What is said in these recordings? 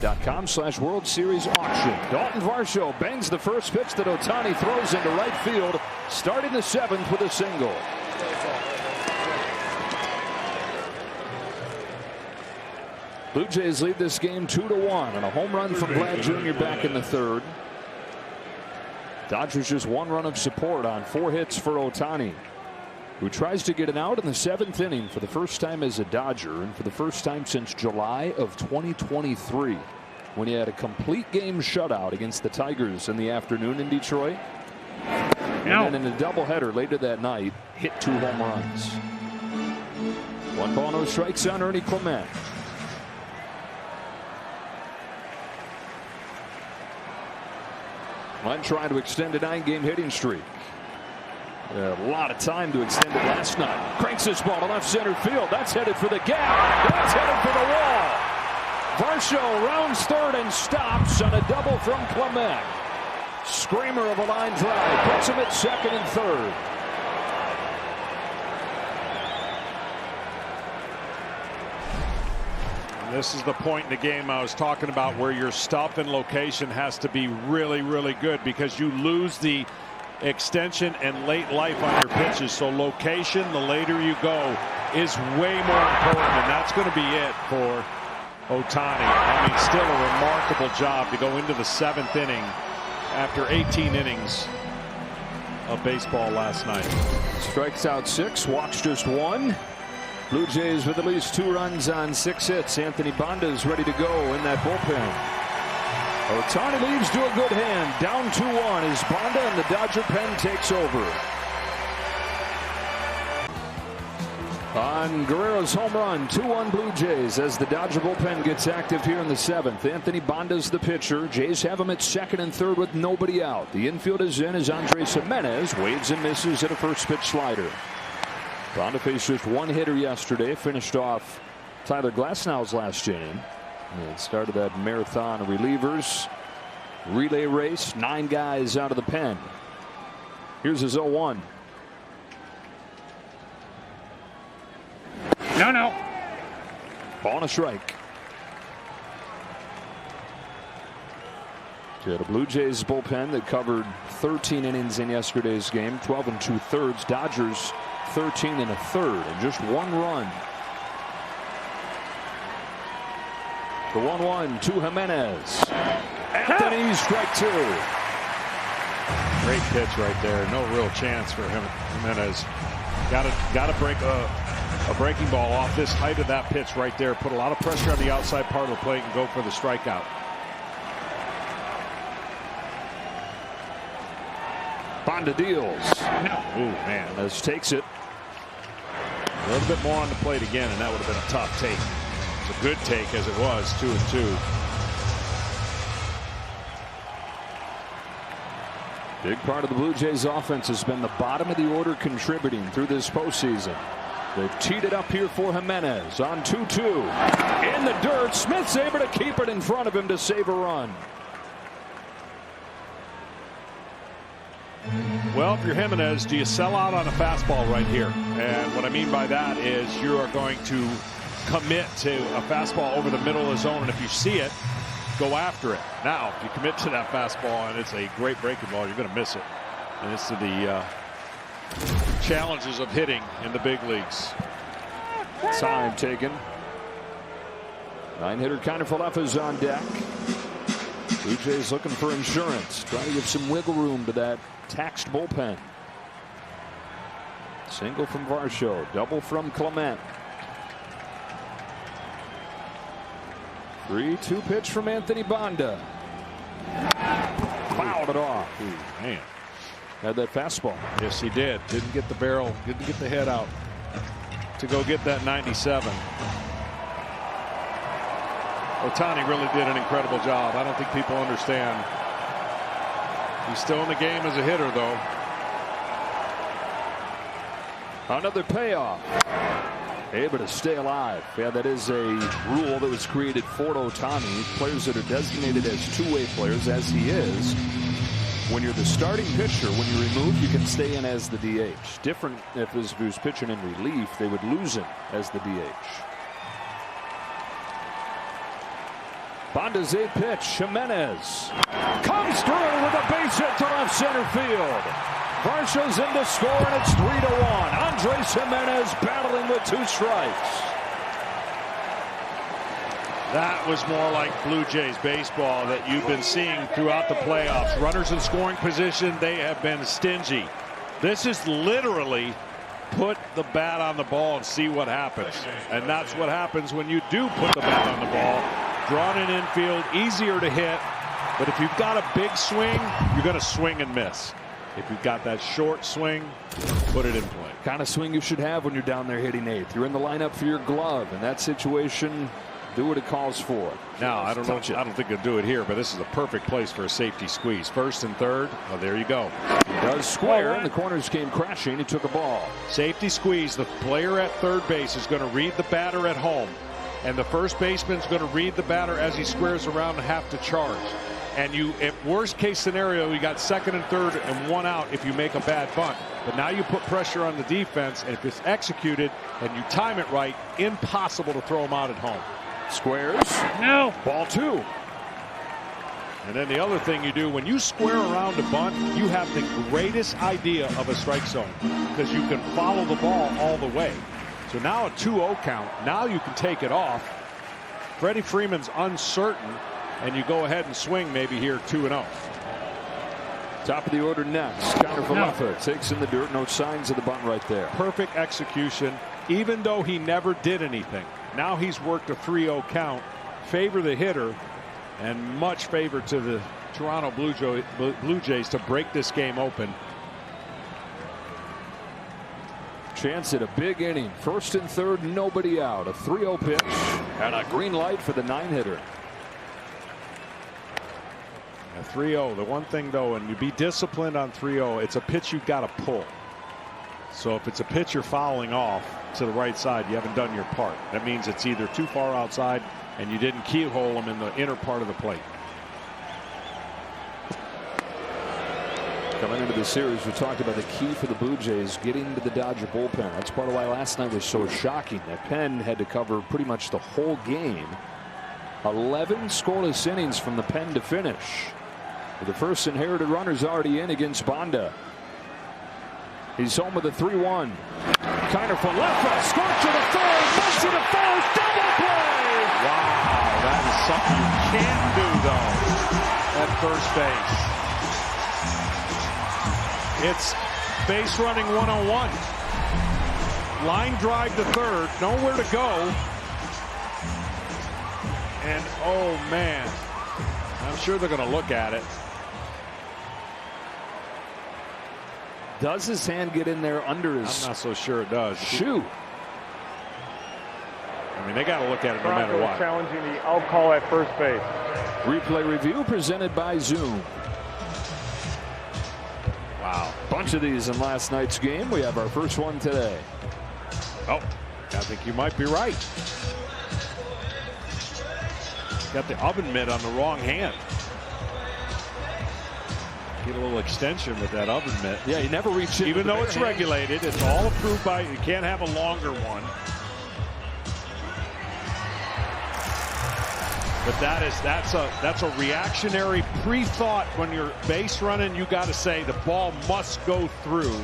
.com/World Series auction. Dalton Varsho bangs the first pitch that Otani throws into right field, starting the seventh with a single. Blue Jays lead this game 2-1 and a home run from Vlad Jr. back in the third. Dodgers just one run of support on 4 hits for Otani, who tries to get an out in the 7th inning for the first time as a Dodger and for the first time since July of 2023, when he had a complete game shutout against the Tigers in the afternoon in Detroit. And then in a doubleheader later that night, hit 2 home runs. 1 ball, no strikes on Ernie Clement. Clement trying to extend a 9-game hitting streak. A lot of time to extend it last night. Cranks this ball to left center field. That's headed for the gap. That's headed for the wall. Varsho rounds third and stops on a double from Clement. Screamer of a line drive. Puts him at second and third. And this is the point in the game I was talking about where your stuff and location has to be really, really good, because you lose the extension and late life on your pitches. So location, the later you go, is way more important, and that's going to be it for Otani. I mean, still a remarkable job to go into the 7th inning after 18 innings of baseball last night. Strikes out 6, walks just 1. Blue Jays with at least 2 runs on 6 hits. Anthony Banda is ready to go in that bullpen. Otani leaves to a good hand. Down 2-1 as Banda and the Dodger pen takes over. On Guerrero's home run, 2-1 Blue Jays as the Dodger bullpen gets active here in the 7th. Anthony Banda's the pitcher. Jays have him at second and third with nobody out. The infield is in as Jimenez waves and misses at a first pitch slider. Banda faced just 1 hitter yesterday. Finished off Tyler Glasnow's last inning. And started that marathon of relievers. Relay race. 9 guys out of the pen. Here's his 0-1. No. Ball and a strike. To the Blue Jays bullpen that covered 13 innings in yesterday's game. 12 2/3. Dodgers 13 1/3 and just 1 run. The 1-1 to Jimenez. Anthony, strike 2. Great pitch right there. No real chance for Jimenez. Got to break a breaking ball off this height of that pitch right there. Put a lot of pressure on the outside part of the plate and go for the strikeout. Banda deals. Ooh, man. Jimenez takes it. A little bit more on the plate again, and that would have been a tough take. It's a good take as it was, 2-2. Big part of the Blue Jays offense has been the bottom of the order contributing through this postseason. They've teed it up here for Jimenez on 2-2. In the dirt, Smith's able to keep it in front of him to save a run. Well, if you're Jimenez, do you sell out on a fastball right here? And what I mean by that is you are going to commit to a fastball over the middle of the zone, and if you see it, go after it. Now, if you commit to that fastball and it's a great breaking ball, you're going to miss it. And it's the challenges of hitting in the big leagues. Time taken. 9-hitter Kiner-Falefa is on deck. Blue Jays looking for insurance, trying to give some wiggle room to that taxed bullpen. Single from Varsho, double from Clement. 3-2 pitch from Anthony Banda. Fouled it off. Ooh, man. Had that fastball. Yes, he did. Didn't get the barrel, didn't get the head out to go get that 97. Otani really did an incredible job. I don't think people understand. He's still in the game as a hitter, though. Another payoff. Able to stay alive. Yeah, that is a rule that was created for Otani. Players that are designated as two-way players, as he is, when you're the starting pitcher, when you remove, you can stay in as the DH. Different if he was pitching in relief, they would lose him as the DH. Bonda's 8th pitch. Jimenez comes through with a base hit to left center field. Varsha's in to score, and it's 3-1. Andres Jimenez battling with 2 strikes. That was more like Blue Jays baseball that you've been seeing throughout the playoffs. Runners in scoring position, they have been stingy. This is literally put the bat on the ball and see what happens. And that's what happens when you do put the bat on the ball. Drawn in infield, easier to hit. But if you've got a big swing, you're going to swing and miss. If you've got that short swing, put it in play. Kind of swing you should have when you're down there hitting 8th. You're in the lineup for your glove. In that situation, do what it calls for. Now, I don't think he'll do it here, but this is a perfect place for a safety squeeze. First and third. Oh, there you go. He does square, and the corners came crashing. He took a ball. Safety squeeze. The player at third base is going to read the batter at home, and the first baseman's going to read the batter as he squares around and have to charge. And you, at worst case scenario, you got second and third and 1 out if you make a bad bunt. But now you put pressure on the defense, and if it's executed and you time it right, impossible to throw him out at home. Squares. No. Ball 2. And then the other thing you do when you square around a bunt, you have the greatest idea of a strike zone because you can follow the ball all the way. So now a 2-0 count. Now you can take it off. Freddie Freeman's uncertain, and you go ahead and swing maybe here 2-0. Top of the order next. Counter for Leffa. Takes in the dirt. No signs of the bunt right there. Perfect execution, even though he never did anything. Now he's worked a 3-0 count, favor the hitter, and much favor to the Toronto Blue Jays to break this game open. Chance at a big inning. First and third, nobody out. A 3-0 pitch and a green light for the 9-hitter. A 3-0. The one thing, though, and you be disciplined on 3-0, it's a pitch you've got to pull. So if it's a pitch you're fouling off to the right side, you haven't done your part. That means it's either too far outside and you didn't keyhole him in the inner part of the plate. Coming into the series, we talked about the key for the Blue Jays getting to the Dodger bullpen. That's part of why last night was so shocking. That pen had to cover pretty much the whole game. 11 scoreless innings from the pen to finish. The first inherited runner's already in against Bonda. He's home with a 3-1. Kiner for Leffa. Scorch to the third. Bunts to the fourth. Double play. Wow. That is something you can't do, though, at first base. It's base running 101. Line drive to third. Nowhere to go. And, oh, man. I'm sure they're going to look at it. Does his hand get in there under his? I'm not so sure it does. Shoe. I mean, they got to look at it no matter what. Challenging the out call at first base. Replay review presented by Zoom. Wow. Bunch of these in last night's game. We have our first one today. Oh, I think you might be right. Got the oven mitt on the wrong hand. Get a little extension with that oven mitt. Yeah, you never reach it. Even though it's regulated, it's all approved by, you can't have a longer one. But that's a reactionary pre-thought when you're base running. You got to say the ball must go through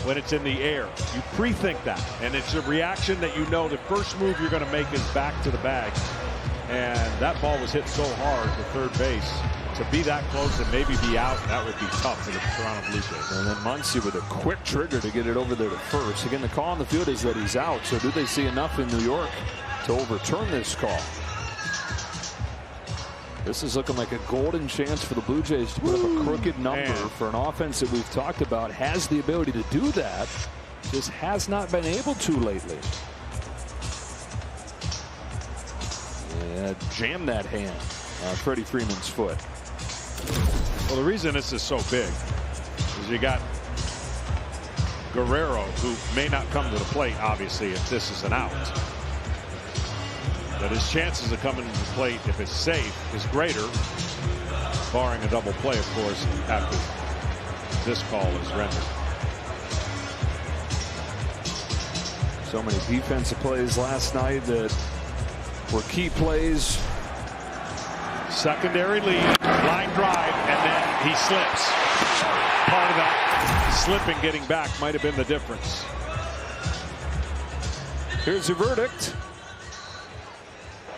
when it's in the air. You pre-think that, and it's a reaction that you know the first move you're going to make is back to the bag. And that ball was hit so hard to third base. To be that close and maybe be out, that would be tough for the Toronto Blue Jays. And then Muncy with a quick trigger to get it over there to first. Again, the call on the field is that he's out. So do they see enough in New York to overturn this call? This is looking like a golden chance for the Blue Jays to put up a crooked number for an offense that we've talked about has the ability to do that. Just has not been able to lately. Yeah, jam that hand on Freddie Freeman's foot. Well, the reason this is so big is you got Guerrero, who may not come to the plate, obviously, if this is an out. But his chances of coming to the plate, if it's safe, is greater, barring a double play, of course, after this call is rendered. So many defensive plays last night that were key plays Secondary lead, line drive, and then he slips. Part of that slipping getting back might have been the difference. Here's the verdict.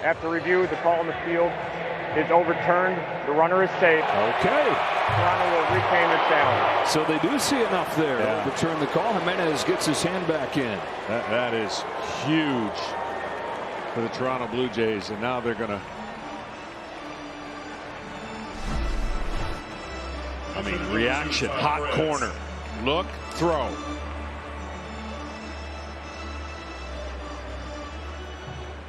After review, the call in the field is overturned. The runner is safe. Okay. Toronto will retain their challenge. So they do see enough there to overturn the call. Jimenez gets his hand back in. That is huge for the Toronto Blue Jays, and now they're going to. I mean, reaction, hot corner, look, throw.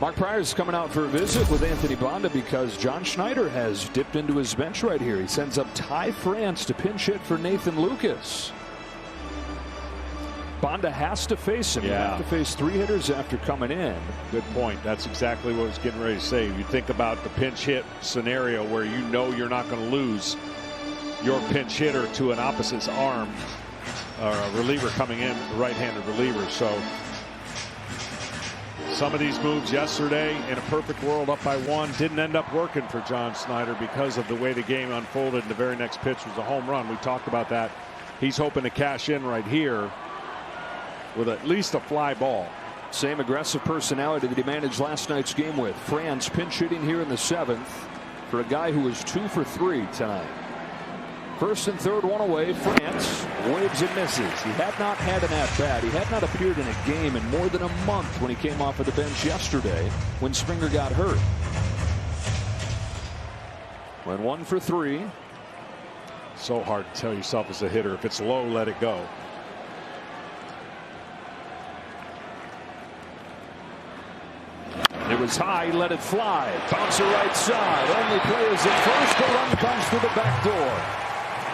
Mark Pryor's coming out for a visit with Anthony Banda because John Schneider has dipped into his bench right here. He sends up Ty France to pinch hit for Nathan Lucas. Banda has to face him. Yeah. You have to face 3 hitters after coming in. Good point. That's exactly what I was getting ready to say. You think about the pinch hit scenario where you know you're not going to lose your pinch hitter to an opposite's arm, or a reliever coming in, right-handed reliever. So some of these moves yesterday in a perfect world up by 1 didn't end up working for John Schneider because of the way the game unfolded, and the very next pitch was a home run. We talked about that. He's hoping to cash in right here with at least a fly ball. Same aggressive personality that he managed last night's game with. France pinch hitting here in the 7th for a guy who was 2 for 3 tonight. First and third, one away. France waves and misses. He had not had an at-bat. He had not appeared in a game in more than a month when he came off of the bench yesterday when Springer got hurt. Went 1 for 3. So hard to tell yourself as a hitter. If it's low, let it go. It was high, let it fly. Bouncer right side. Only play is at first. The run comes through the back door.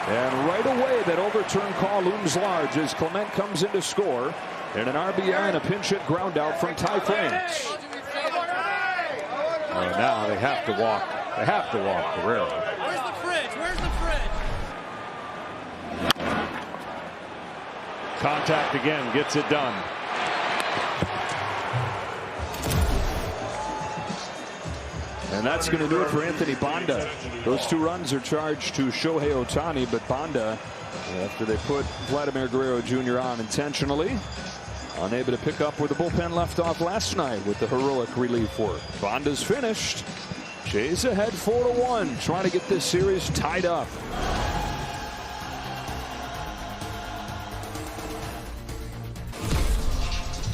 And right away, that overturned call looms large as Clement comes in to score. And an RBI and a pinch hit ground out from Ty France. Now they have to walk. They have to walk Guerrero. Where's the fridge? Where's the fridge? Contact again, gets it done. And that's going to do it for Anthony Banda. Those 2 runs are charged to Shohei Otani, but Banda, after they put Vladimir Guerrero Jr. on intentionally, unable to pick up where the bullpen left off last night with the heroic relief work. Banda's finished. Jays ahead 4-1, trying to get this series tied up.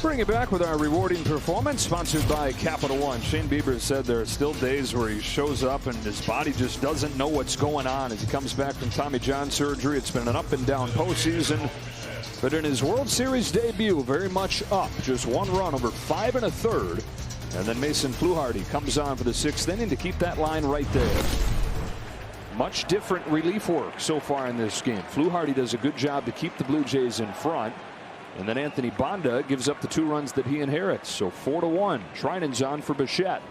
Bring it back with our rewarding performance, sponsored by Capital One. Shane Bieber said there are still days where he shows up and his body just doesn't know what's going on as he comes back from Tommy John surgery. It's been an up and down postseason, but in his World Series debut, very much up. Just 1 run over 5 1/3. And then Mason Fluharty comes on for the 6th inning to keep that line right there. Much different relief work so far in this game. Fluharty does a good job to keep the Blue Jays in front. And then Anthony Banda gives up the 2 runs that he inherits. So 4-1. Trinan's on for Bichette.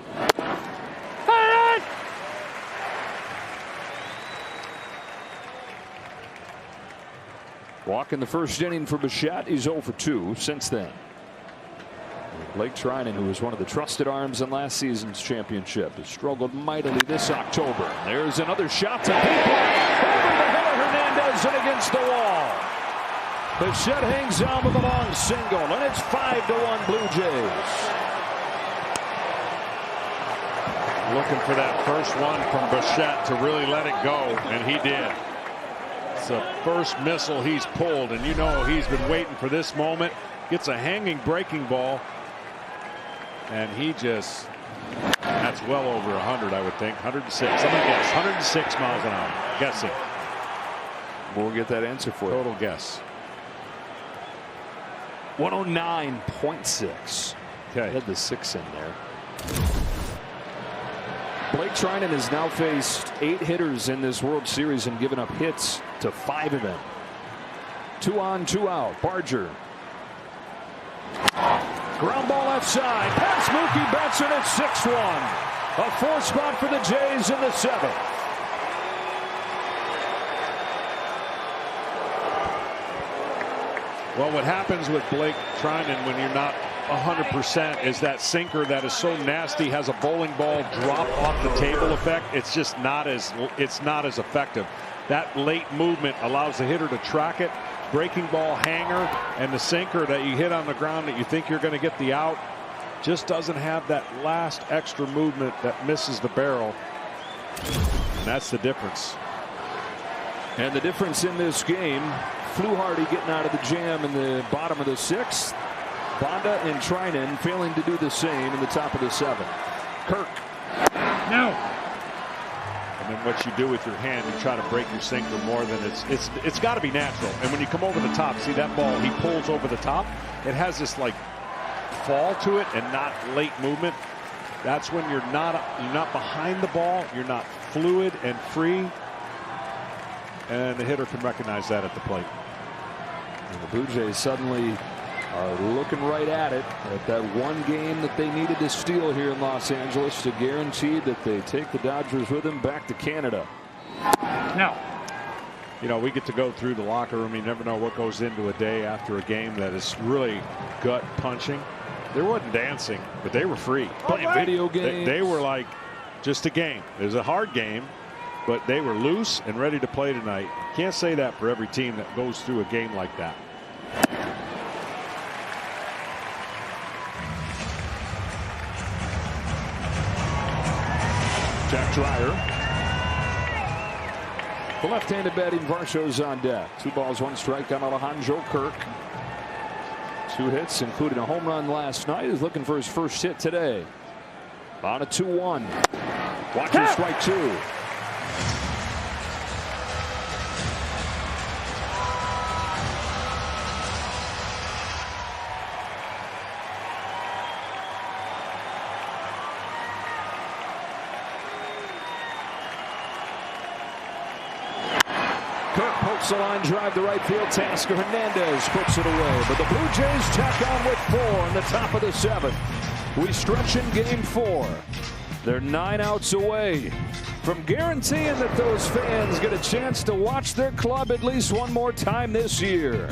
Walk in the first inning for Bichette. He's 0 for 2 since then. Blake Trinan, who was one of the trusted arms in last season's championship, has struggled mightily this October. There's another shot to deep left. Over the hill, Hernandez and against the wall. Bichette hangs on with a long single, and it's 5-1 Blue Jays. Looking for that first one from Bichette to really let it go, and he did. It's the first missile he's pulled, and you know he's been waiting for this moment. Gets a hanging breaking ball, and he just, that's well over 100, I would think. 106. I'm going to guess 106 miles an hour. Guessing. We'll get that answer for you. Total guess. 109.6. Okay. Had the 6 in there. Blake Trinan has now faced 8 hitters in this World Series and given up hits to 5 of them. 2 on, 2 out. Barger. Ground ball left side. Past Mookie Betts, and it's 6-1. A 4 spot for the Jays in the 7th. Well, what happens with Blake Trinan when you're not 100% is that sinker that is so nasty, has a bowling ball drop off the table effect. It's just not as effective. That late movement allows the hitter to track it. Breaking ball hanger and the sinker that you hit on the ground that you think you're going to get the out just doesn't have that last extra movement that misses the barrel. And that's the difference. And the difference in this game, Fluharty getting out of the jam in the bottom of the 6th. Bonda and Trinan failing to do the same in the top of the 7th. Kirk. No. And then what you do with your hand, you try to break your sinker more than it's got to be natural. And when you come over the top, see that ball, he pulls over the top. It has this like fall to it and not late movement. That's when you're not behind the ball, you're not fluid and free. And the hitter can recognize that at the plate. And the Blue Jays suddenly are looking right at it, at that one game that they needed to steal here in Los Angeles to guarantee that they take the Dodgers with them back to Canada. No. You know, we get to go through the locker room. You never know what goes into a day after a game that is really gut punching. There wasn't dancing, but they were free. Playing video games. They were like just a game. It was a hard game, but they were loose and ready to play tonight. Can't say that for every team that goes through a game like that. Jack Dreyer. The left-handed batting Varsho's on deck. 2 balls, 1 strike on Alejandro Kirk. 2 hits, including a home run last night. He's looking for his first hit today. On a 2-1. Watching strike 2. Kirk pokes a line drive to right field. Tasker Hernandez puts it away. But the Blue Jays tack on with 4 in the top of the 7th. We stretch in game 4. They're 9 outs away from guaranteeing that those fans get a chance to watch their club at least one more time this year.